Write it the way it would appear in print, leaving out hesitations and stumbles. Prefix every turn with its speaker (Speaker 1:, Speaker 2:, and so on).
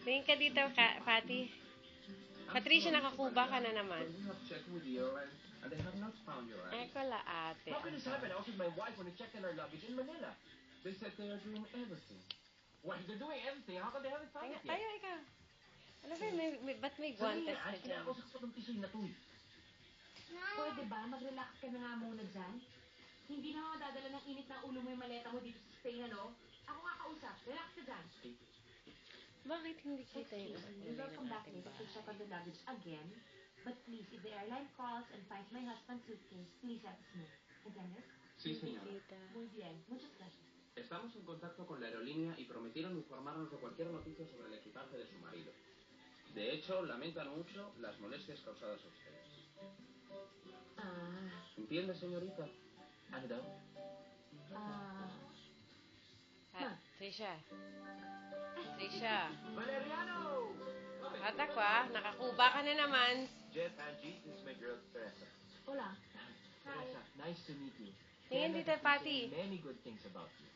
Speaker 1: Tingin ka dito, Patty. Patricia, nakakuba ka na naman.
Speaker 2: We have checked with the airline and they have not found your luggage.
Speaker 1: Eko la ate.
Speaker 3: How can this happen? I was with my wife when we checked in our luggage in Manila.
Speaker 2: They said they are doing everything.
Speaker 3: Well, if they're doing everything, how come they haven't found it yet?
Speaker 1: Tayo, ikaw. Ano ba, ba't may guantes ka dyan?
Speaker 3: Kinakausap ko ng tisoy na to eh.
Speaker 4: Pwede ba? Mag-relax ka na nga muna dyan. Hindi na madadala ng init ng ulo mo yung maleta mo dito sa Spain, ano? Ako nga kausap. Relax ka dyan.
Speaker 1: Bakit hindi kita yung
Speaker 4: Excuse me,
Speaker 1: kulay
Speaker 4: welcome
Speaker 1: ng
Speaker 4: back
Speaker 1: ating
Speaker 4: to
Speaker 1: bahay?
Speaker 4: check on the luggage again. But please, if the airline calls and finds my husband's suitcase, please let us know. ¿Entiendes?
Speaker 2: Sí, señora.
Speaker 1: Kita.
Speaker 4: Muy bien. Muchas gracias.
Speaker 2: Estamos en contacto con la aerolínea y prometieron informarnos de cualquier noticia sobre el equipaje de su marido. De hecho, lamentan mucho las molestias causadas a ustedes.
Speaker 4: Ah,
Speaker 2: ¿Entiende, señorita?
Speaker 3: Ano daw?
Speaker 1: Trisha. Trisha.
Speaker 3: Valeriano!
Speaker 1: Atak ko nakakuba ka na naman.
Speaker 3: Jeff, Angie, this is my girl, Teresa.
Speaker 4: hola.
Speaker 3: Teresa, nice to meet you.
Speaker 1: Tingin
Speaker 3: Ken
Speaker 1: dito,
Speaker 3: has been
Speaker 1: Patty.
Speaker 3: saying many good things about you.